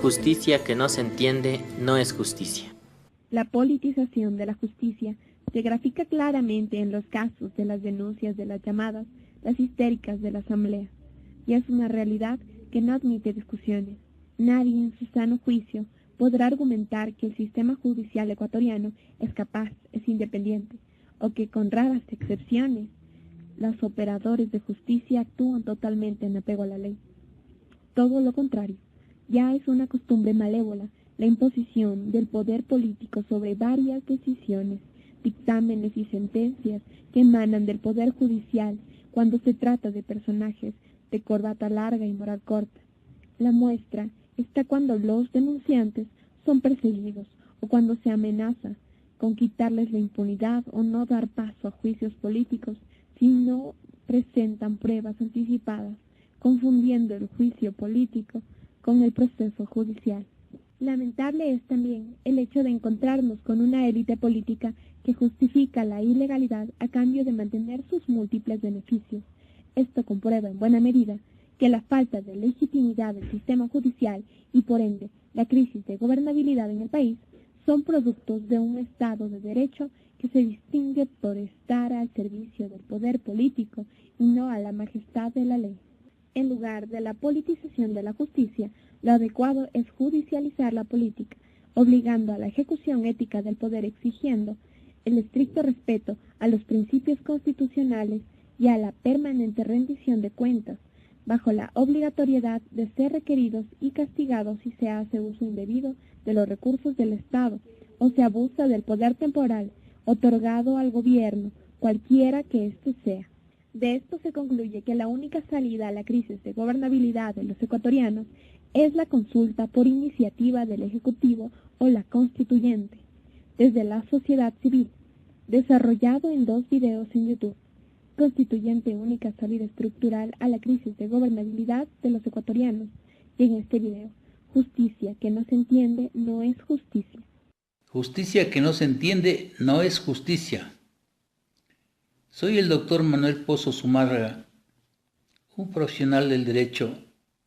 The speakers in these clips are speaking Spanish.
Justicia que no se entiende no es justicia. La politización de la justicia se grafica claramente en los casos de las denuncias de las llamadas las histéricas de la Asamblea, y es una realidad que no admite discusiones. Nadie en su sano juicio podrá argumentar que el sistema judicial ecuatoriano es capaz, es independiente, o que con raras excepciones los operadores de justicia actúan totalmente en apego a la ley. Todo lo contrario, ya es una costumbre malévola la imposición del poder político sobre varias decisiones, dictámenes y sentencias que emanan del poder judicial cuando se trata de personajes de corbata larga y moral corta. La muestra está cuando los denunciantes son perseguidos o cuando se amenaza con quitarles la impunidad o no dar paso a juicios políticos si no presentan pruebas anticipadas, confundiendo el juicio político con el proceso judicial. Lamentable es también el hecho de encontrarnos con una élite política que justifica la ilegalidad a cambio de mantener sus múltiples beneficios. Esto comprueba en buena medida que la falta de legitimidad del sistema judicial y por ende la crisis de gobernabilidad en el país son productos de un Estado de Derecho que se distingue por estar al servicio del poder político y no a la majestad de la ley. En lugar de la politización de la justicia, lo adecuado es judicializar la política, obligando a la ejecución ética del poder, exigiendo el estricto respeto a los principios constitucionales y a la permanente rendición de cuentas, bajo la obligatoriedad de ser requeridos y castigados si se hace uso indebido de los recursos del Estado o se abusa del poder temporal otorgado al gobierno, cualquiera que éste sea. De esto se concluye que la única salida a la crisis de gobernabilidad de los ecuatorianos es la consulta por iniciativa del Ejecutivo o la Constituyente, desde la sociedad civil, desarrollado en 2 videos en YouTube. Constituyente, única salida estructural a la crisis de gobernabilidad de los ecuatorianos, y en este video, justicia que no se entiende no es justicia. Justicia que no se entiende no es justicia. Soy el doctor Manuel Pozo Zumárraga, un profesional del derecho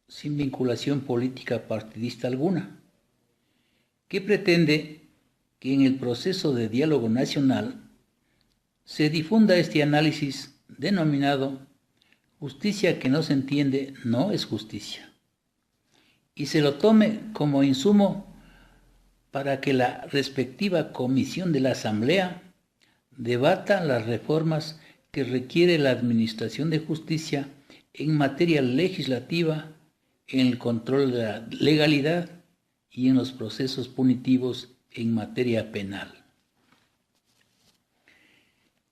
sin vinculación política partidista alguna, que pretende que en el proceso de diálogo nacional se difunda este análisis denominado justicia que no se entiende no es justicia, y se lo tome como insumo para que la respectiva comisión de la Asamblea debata las reformas que requiere la Administración de Justicia en materia legislativa, en el control de la legalidad y en los procesos punitivos en materia penal.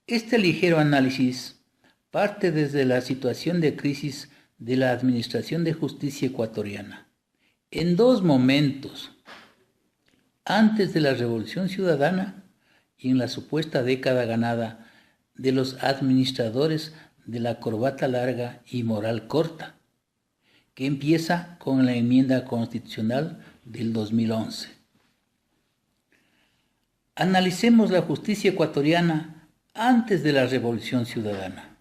Este ligero análisis parte desde la situación de crisis de la Administración de Justicia ecuatoriana, en 2 momentos, antes de la Revolución Ciudadana y en la supuesta década ganada de los administradores de la corbata larga y moral corta, que empieza con la enmienda constitucional del 2011. Analicemos la justicia ecuatoriana antes de la Revolución Ciudadana.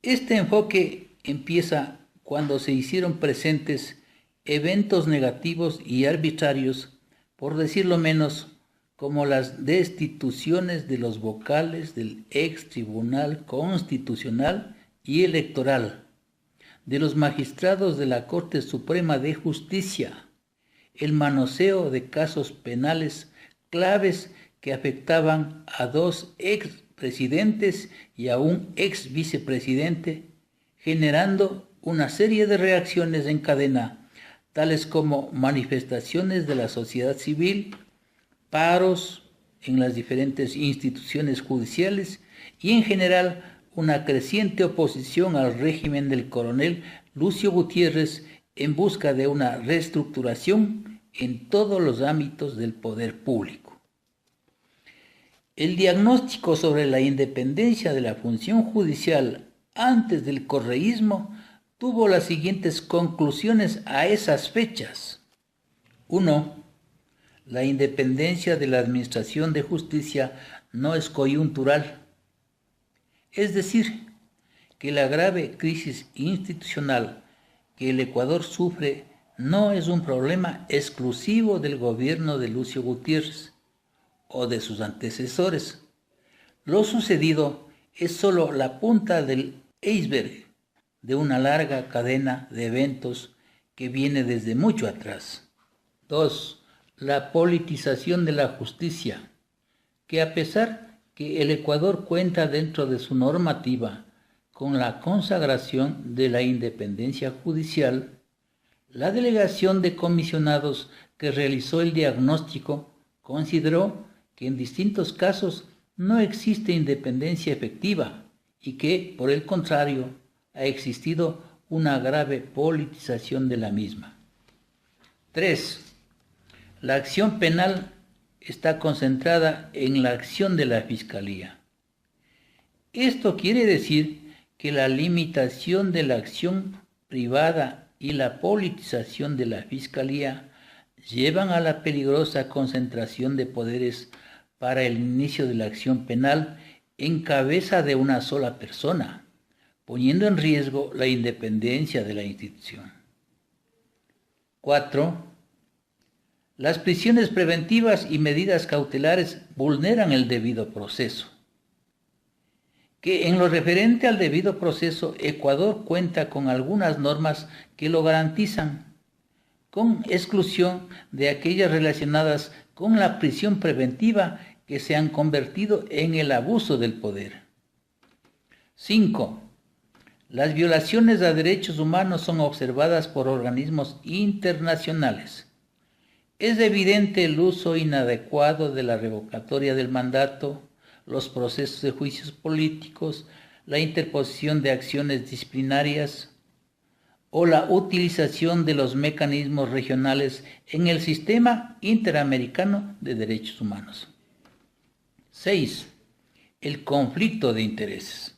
Este enfoque empieza cuando se hicieron presentes eventos negativos y arbitrarios, por decirlo menos, como las destituciones de los vocales del ex Tribunal Constitucional y Electoral, de los magistrados de la Corte Suprema de Justicia, el manoseo de casos penales claves que afectaban a 2 expresidentes y a un ex vicepresidente, generando una serie de reacciones en cadena, tales como manifestaciones de la sociedad civil, paros en las diferentes instituciones judiciales y en general una creciente oposición al régimen del coronel Lucio Gutiérrez en busca de una reestructuración en todos los ámbitos del poder público. El diagnóstico sobre la independencia de la función judicial antes del correísmo tuvo las siguientes conclusiones a esas fechas. 1. La independencia de la Administración de Justicia no es coyuntural. Es decir, que la grave crisis institucional que el Ecuador sufre no es un problema exclusivo del gobierno de Lucio Gutiérrez o de sus antecesores. Lo sucedido es solo la punta del iceberg de una larga cadena de eventos que viene desde mucho atrás. 2. La politización de la justicia, que a pesar que el Ecuador cuenta dentro de su normativa con la consagración de la independencia judicial, la delegación de comisionados que realizó el diagnóstico consideró que en distintos casos no existe independencia efectiva y que, por el contrario, ha existido una grave politización de la misma. 3. La acción penal está concentrada en la acción de la Fiscalía. Esto quiere decir que la limitación de la acción privada y la politización de la Fiscalía llevan a la peligrosa concentración de poderes para el inicio de la acción penal en cabeza de una sola persona, poniendo en riesgo la independencia de la institución. 4. Las prisiones preventivas y medidas cautelares vulneran el debido proceso. Que en lo referente al debido proceso, Ecuador cuenta con algunas normas que lo garantizan, con exclusión de aquellas relacionadas con la prisión preventiva que se han convertido en el abuso del poder. 5. Las violaciones a derechos humanos son observadas por organismos internacionales. Es evidente el uso inadecuado de la revocatoria del mandato, los procesos de juicios políticos, la interposición de acciones disciplinarias o la utilización de los mecanismos regionales en el sistema interamericano de derechos humanos. 6. El conflicto de intereses.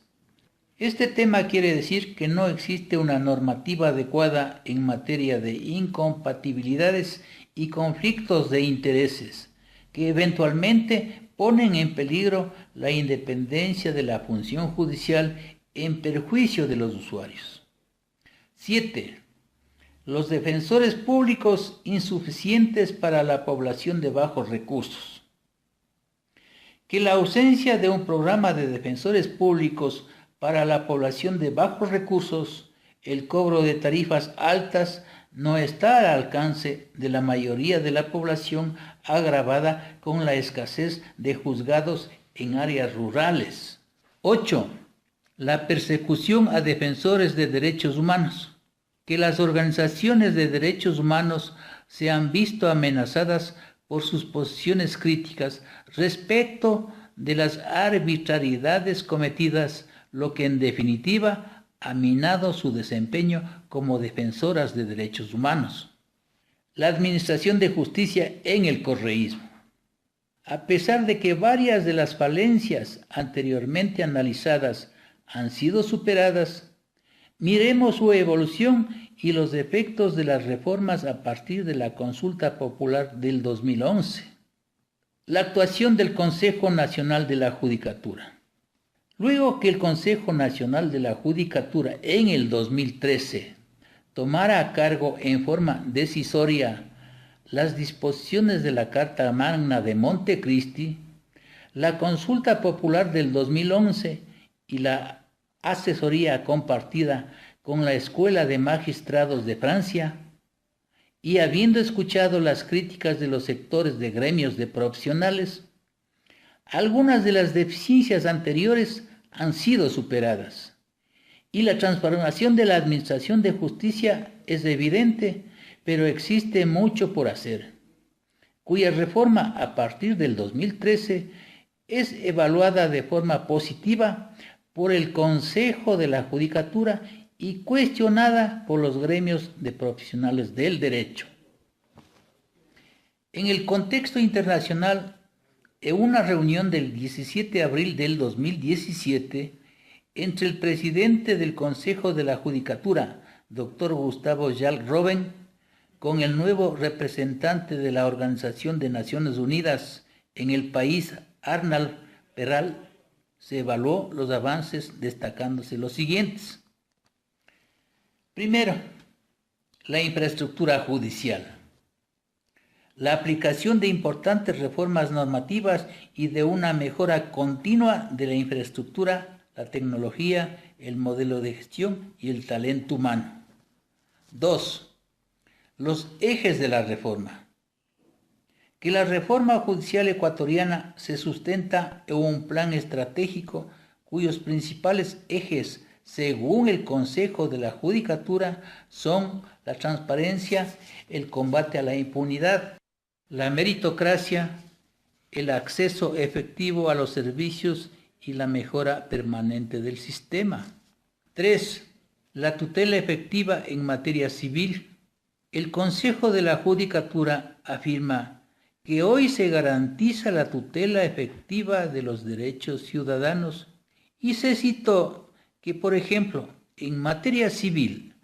Este tema quiere decir que no existe una normativa adecuada en materia de incompatibilidades y conflictos de intereses que eventualmente ponen en peligro la independencia de la función judicial en perjuicio de los usuarios. 7. Los defensores públicos insuficientes para la población de bajos recursos. Que la ausencia de un programa de defensores públicos para la población de bajos recursos, el cobro de tarifas altas no está al alcance de la mayoría de la población, agravada con la escasez de juzgados en áreas rurales. 8. La persecución a defensores de derechos humanos. Que las organizaciones de derechos humanos se han visto amenazadas por sus posiciones críticas respecto de las arbitrariedades cometidas, lo que en definitiva ha minado su desempeño como defensoras de derechos humanos. La administración de justicia en el correísmo. A pesar de que varias de las falencias anteriormente analizadas han sido superadas, miremos su evolución y los efectos de las reformas a partir de la consulta popular del 2011. La actuación del Consejo Nacional de la Judicatura. Luego que el Consejo Nacional de la Judicatura en el 2013 tomara a cargo en forma decisoria las disposiciones de la Carta Magna de Montecristi, la consulta popular del 2011 y la asesoría compartida con la Escuela de Magistrados de Francia, y habiendo escuchado las críticas de los sectores de gremios de profesionales, algunas de las deficiencias anteriores han sido superadas y la transformación de la administración de justicia es evidente, pero existe mucho por hacer, cuya reforma a partir del 2013 es evaluada de forma positiva por el Consejo de la Judicatura y cuestionada por los gremios de profesionales del derecho. En el contexto internacional, en una reunión del 17 de abril del 2017, entre el presidente del Consejo de la Judicatura, Dr. Gustavo Jal Robben, con el nuevo representante de la Organización de Naciones Unidas en el país, Arnald Peral, se evaluó los avances destacándose los siguientes. Primero, la infraestructura judicial. La aplicación de importantes reformas normativas y de una mejora continua de la infraestructura, la tecnología, el modelo de gestión y el talento humano. 2. Los ejes de la reforma. Que la reforma judicial ecuatoriana se sustenta en un plan estratégico cuyos principales ejes, según el Consejo de la Judicatura, son la transparencia, el combate a la impunidad, la meritocracia, el acceso efectivo a los servicios y la mejora permanente del sistema. 3. La tutela efectiva en materia civil. El Consejo de la Judicatura afirma que hoy se garantiza la tutela efectiva de los derechos ciudadanos y se citó que, por ejemplo, en materia civil,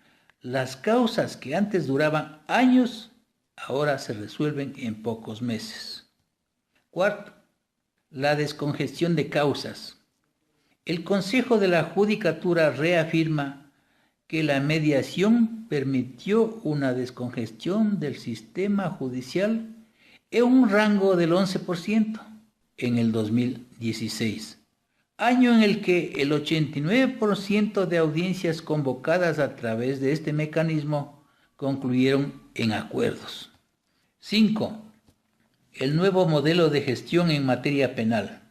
las causas que antes duraban años ahora se resuelven en pocos meses. 4. La descongestión de causas. El Consejo de la Judicatura reafirma que la mediación permitió una descongestión del sistema judicial en un rango del 11% en el 2016, año en el que el 89% de audiencias convocadas a través de este mecanismo concluyeron en acuerdos. 5. El nuevo modelo de gestión en materia penal.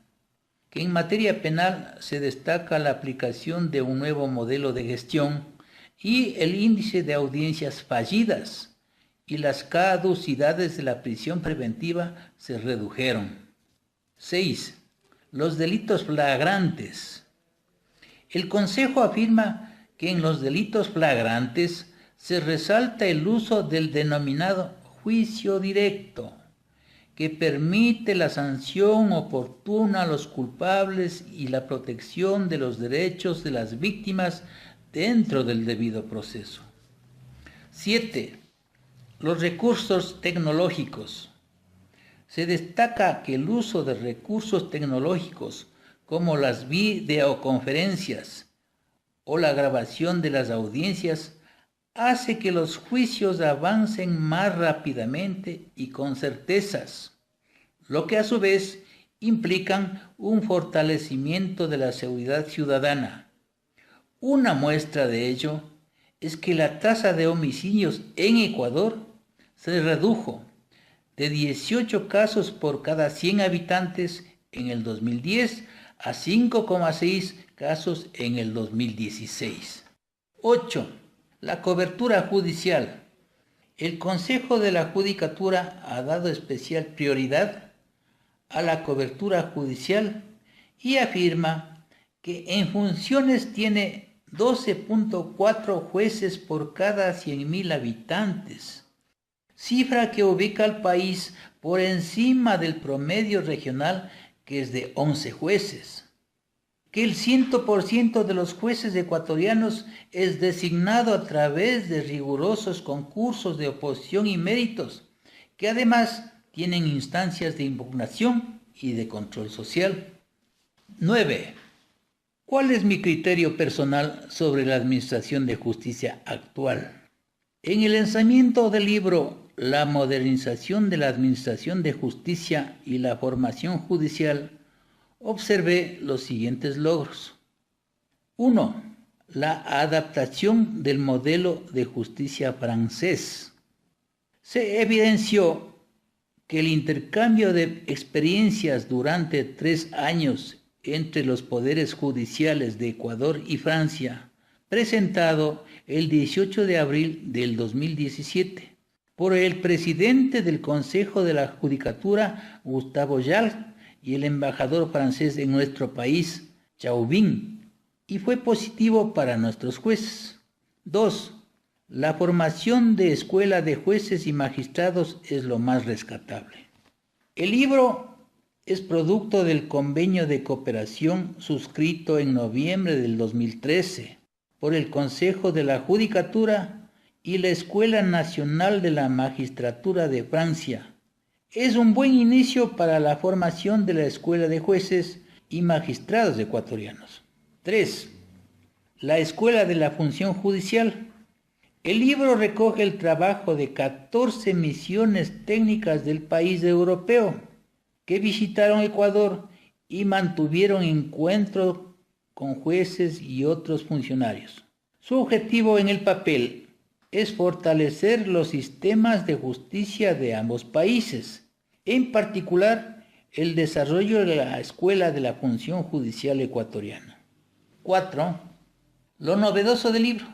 Que en materia penal se destaca la aplicación de un nuevo modelo de gestión y el índice de audiencias fallidas y las caducidades de la prisión preventiva se redujeron. 6. Los delitos flagrantes. El Consejo afirma que en los delitos flagrantes se resalta el uso del denominado juicio directo, que permite la sanción oportuna a los culpables y la protección de los derechos de las víctimas dentro del debido proceso. 7. Los recursos tecnológicos. Se destaca que el uso de recursos tecnológicos como las videoconferencias o la grabación de las audiencias hace que los juicios avancen más rápidamente y con certezas, lo que a su vez implican un fortalecimiento de la seguridad ciudadana. Una muestra de ello es que la tasa de homicidios en Ecuador se redujo de 18 casos por cada 100 habitantes en el 2010 a 5,6 casos en el 2016. 8. La cobertura judicial. El Consejo de la Judicatura ha dado especial prioridad a la cobertura judicial y afirma que en funciones tiene 12.4 jueces por cada 100.000 habitantes, cifra que ubica al país por encima del promedio regional, que es de 11 jueces. Que el 100% de los jueces ecuatorianos es designado a través de rigurosos concursos de oposición y méritos, que además tienen instancias de impugnación y de control social. 9. ¿Cuál es mi criterio personal sobre la administración de justicia actual? En el lanzamiento del libro La modernización de la administración de justicia y la formación judicial, observé los siguientes logros. 1. La adaptación del modelo de justicia francés. Se evidenció que el intercambio de experiencias durante 3 años entre los poderes judiciales de Ecuador y Francia, presentado el 18 de abril del 2017 por el presidente del Consejo de la Judicatura, Gustavo Yal, y el embajador francés en nuestro país, Chauvin, y fue positivo para nuestros jueces. 2. La formación de escuela de jueces y magistrados es lo más rescatable. El libro es producto del convenio de cooperación suscrito en noviembre del 2013 por el Consejo de la Judicatura y la Escuela Nacional de la Magistratura de Francia. Es un buen inicio para la formación de la Escuela de Jueces y Magistrados ecuatorianos. 3. La Escuela de la Función Judicial. El libro recoge el trabajo de 14 misiones técnicas del país europeo que visitaron Ecuador y mantuvieron encuentros con jueces y otros funcionarios. Su objetivo en el papel es fortalecer los sistemas de justicia de ambos países, en particular el desarrollo de la Escuela de la Función Judicial Ecuatoriana. 4. Lo novedoso del libro.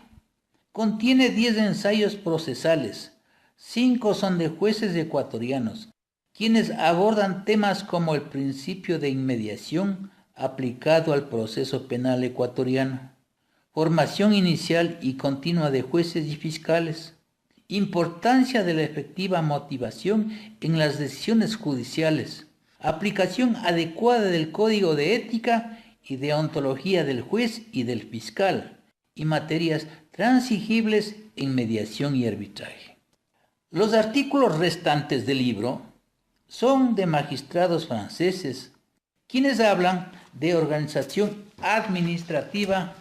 Contiene 10 ensayos procesales, 5 son de jueces ecuatorianos, quienes abordan temas como el principio de inmediación aplicado al proceso penal ecuatoriano, formación inicial y continua de jueces y fiscales, importancia de la efectiva motivación en las decisiones judiciales, aplicación adecuada del código de ética y deontología del juez y del fiscal, y materias transigibles en mediación y arbitraje. Los artículos restantes del libro son de magistrados franceses, quienes hablan de organización administrativa,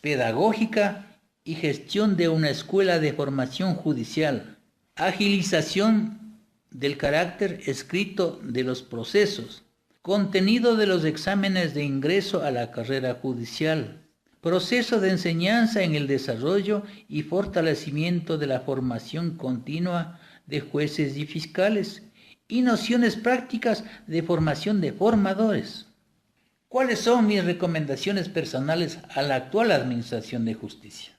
pedagógica y gestión de una escuela de formación judicial, agilización del carácter escrito de los procesos, contenido de los exámenes de ingreso a la carrera judicial, proceso de enseñanza en el desarrollo y fortalecimiento de la formación continua de jueces y fiscales, y nociones prácticas de formación de formadores. ¿Cuáles son mis recomendaciones personales a la actual Administración de Justicia?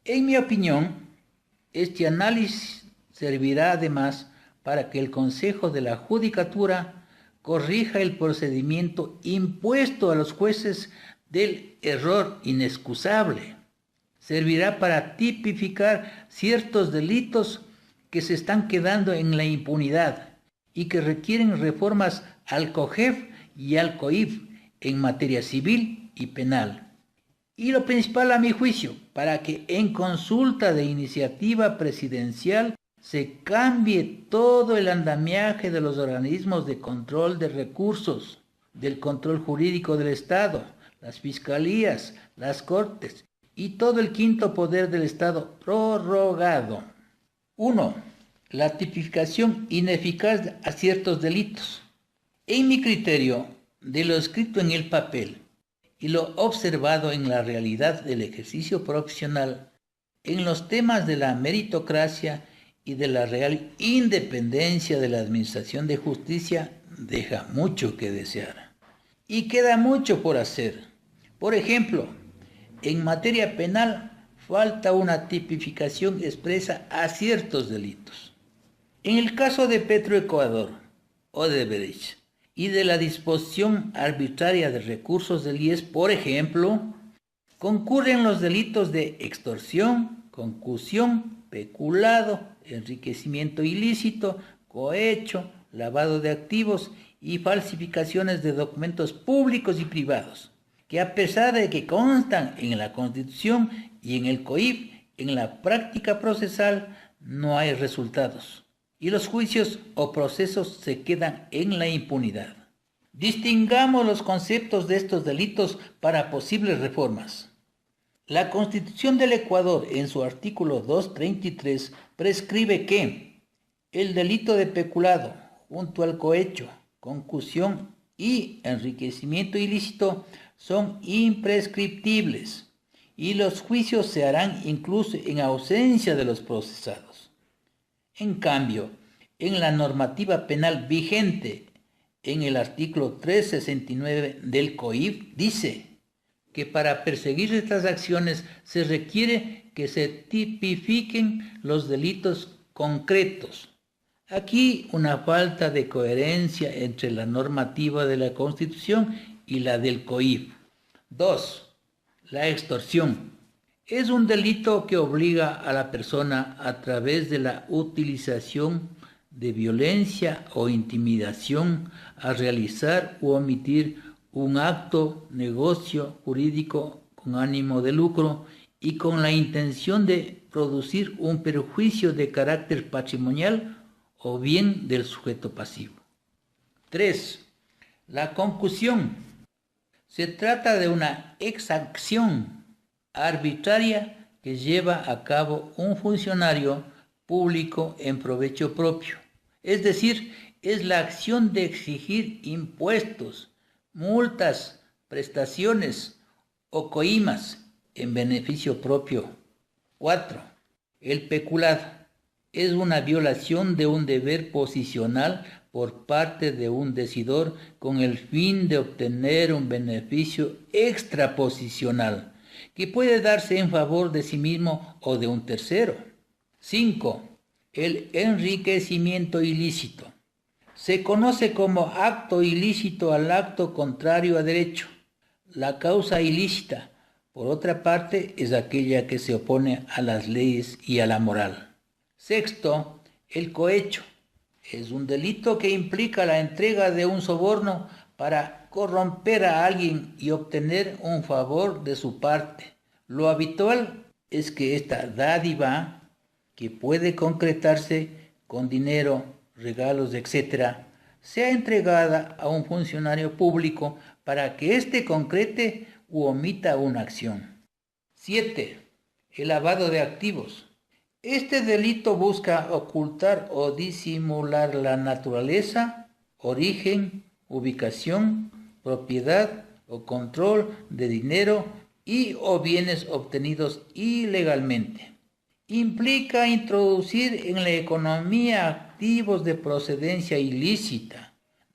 En mi opinión, este análisis servirá además para que el Consejo de la Judicatura corrija el procedimiento impuesto a los jueces del error inexcusable. Servirá para tipificar ciertos delitos que se están quedando en la impunidad y que requieren reformas al COJEF y al COIF en materia civil y penal. Y lo principal a mi juicio, para que en consulta de iniciativa presidencial se cambie todo el andamiaje de los organismos de control de recursos, del control jurídico del Estado, las fiscalías, las cortes y todo el quinto poder del Estado prorrogado. 1. La tipificación ineficaz a ciertos delitos. En mi criterio, de lo escrito en el papel y lo observado en la realidad del ejercicio profesional, en los temas de la meritocracia y de la real independencia de la Administración de Justicia, deja mucho que desear. Y queda mucho por hacer. Por ejemplo, en materia penal falta una tipificación expresa a ciertos delitos. En el caso de Petroecuador, Odebrecht, y de la disposición arbitraria de recursos del IES, por ejemplo, concurren los delitos de extorsión, concusión, peculado, enriquecimiento ilícito, cohecho, lavado de activos y falsificaciones de documentos públicos y privados, que a pesar de que constan en la Constitución y en el COIF, en la práctica procesal no hay resultados, y los juicios o procesos se quedan en la impunidad. Distingamos los conceptos de estos delitos para posibles reformas. La Constitución del Ecuador, en su artículo 233, prescribe que el delito de peculado, junto al cohecho, concusión y enriquecimiento ilícito, son imprescriptibles y los juicios se harán incluso en ausencia de los procesados. En cambio, en la normativa penal vigente, en el artículo 369 del COIF, dice que para perseguir estas acciones se requiere que se tipifiquen los delitos concretos. Aquí una falta de coherencia entre la normativa de la Constitución y la del COIF. 2. La extorsión. Es un delito que obliga a la persona a través de la utilización de violencia o intimidación a realizar u omitir un acto, negocio jurídico con ánimo de lucro y con la intención de producir un perjuicio de carácter patrimonial o bien del sujeto pasivo. 3. La concusión. Se trata de una exacción arbitraria que lleva a cabo un funcionario público en provecho propio. Es decir, es la acción de exigir impuestos, multas, prestaciones o coimas en beneficio propio. 4. El peculado es una violación de un deber posicional por parte de un decidor con el fin de obtener un beneficio extraposicional que puede darse en favor de sí mismo o de un tercero. 5. El enriquecimiento ilícito. Se conoce como acto ilícito al acto contrario a derecho. La causa ilícita, por otra parte, es aquella que se opone a las leyes y a la moral. 6. El cohecho. Es un delito que implica la entrega de un soborno para corromper a alguien y obtener un favor de su parte. Lo habitual es que esta dádiva, que puede concretarse con dinero, regalos, etc., sea entregada a un funcionario público para que éste concrete u omita una acción. 7. El lavado de activos. Este delito busca ocultar o disimular la naturaleza, origen, ubicación, propiedad o control de dinero y o bienes obtenidos ilegalmente. Implica introducir en la economía activos de procedencia ilícita,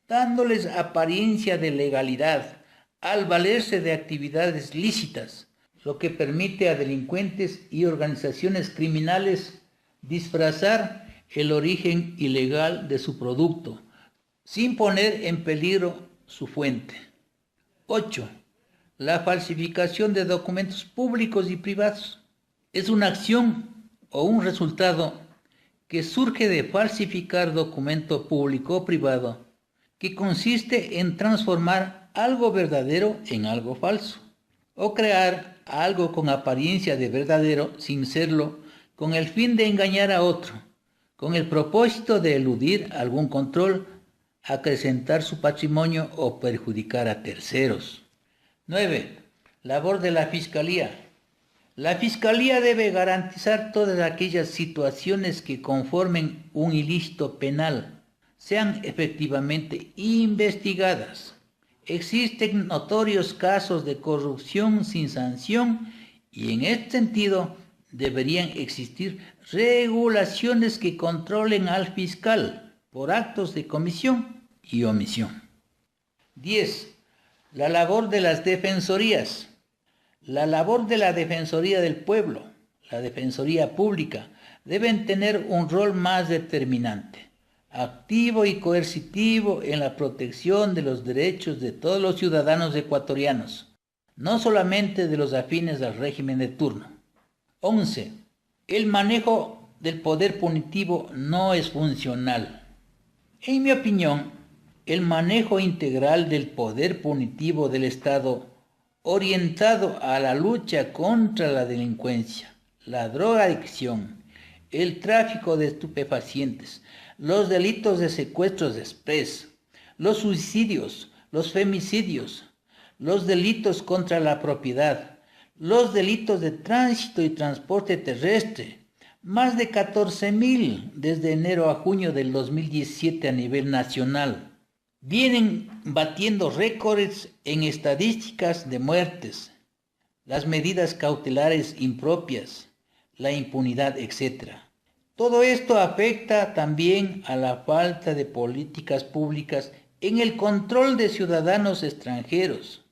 dándoles apariencia de legalidad al valerse de actividades lícitas, lo que permite a delincuentes y organizaciones criminales disfrazar el origen ilegal de su producto, sin poner en peligro su fuente. 8. La falsificación de documentos públicos y privados. Es una acción o un resultado que surge de falsificar documento público o privado, que consiste en transformar algo verdadero en algo falso, o crear algo con apariencia de verdadero sin serlo, con el fin de engañar a otro, con el propósito de eludir algún control, acrecentar su patrimonio o perjudicar a terceros. 9. Labor de la Fiscalía. La Fiscalía debe garantizar todas aquellas situaciones que conformen un ilícito penal sean efectivamente investigadas. Existen notorios casos de corrupción sin sanción y en este sentido deberían existir regulaciones que controlen al fiscal por actos de comisión y omisión. 10. La labor de las defensorías. La labor de la Defensoría del Pueblo, la Defensoría Pública, deben tener un rol más determinante, activo y coercitivo en la protección de los derechos de todos los ciudadanos ecuatorianos, no solamente de los afines al régimen de turno. 11. El manejo del poder punitivo no es funcional. En mi opinión, el manejo integral del poder punitivo del Estado orientado a la lucha contra la delincuencia, la drogadicción, el tráfico de estupefacientes, los delitos de secuestros express, los suicidios, los femicidios, los delitos contra la propiedad, los delitos de tránsito y transporte terrestre, más de 14.000 desde enero a junio del 2017 a nivel nacional. Vienen batiendo récords en estadísticas de muertes, las medidas cautelares impropias, la impunidad, etc. Todo esto afecta también a la falta de políticas públicas en el control de ciudadanos extranjeros,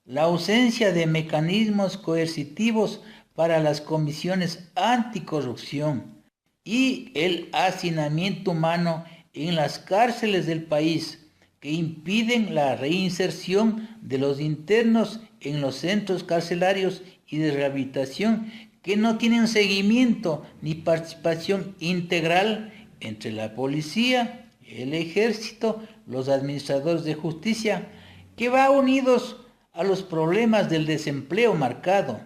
la ausencia de mecanismos coercitivos para las comisiones anticorrupción y el hacinamiento humano en las cárceles del país, que impiden la reinserción de los internos en los centros carcelarios y de rehabilitación, que no tienen seguimiento ni participación integral entre la policía, el ejército, los administradores de justicia, que va unidos a los problemas del desempleo marcado,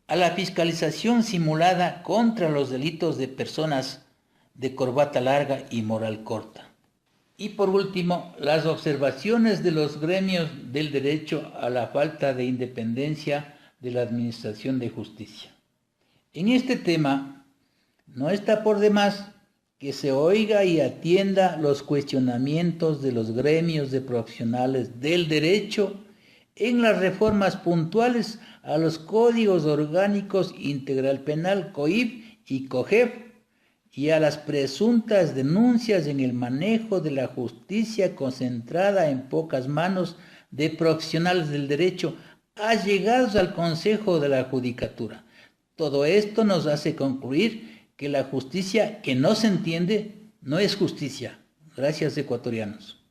a la fiscalización simulada contra los delitos de personas de corbata larga y moral corta. Y por último, las observaciones de los gremios del derecho a la falta de independencia de la administración de justicia. En este tema, no está por demás que se oiga y atienda los cuestionamientos de los gremios de profesionales del derecho en las reformas puntuales a los códigos orgánicos Integral Penal, COIP y COGEP, y a las presuntas denuncias en el manejo de la justicia concentrada en pocas manos de profesionales del derecho allegados al Consejo de la Judicatura. Todo esto nos hace concluir que la justicia que no se entiende no es justicia. Gracias, ecuatorianos.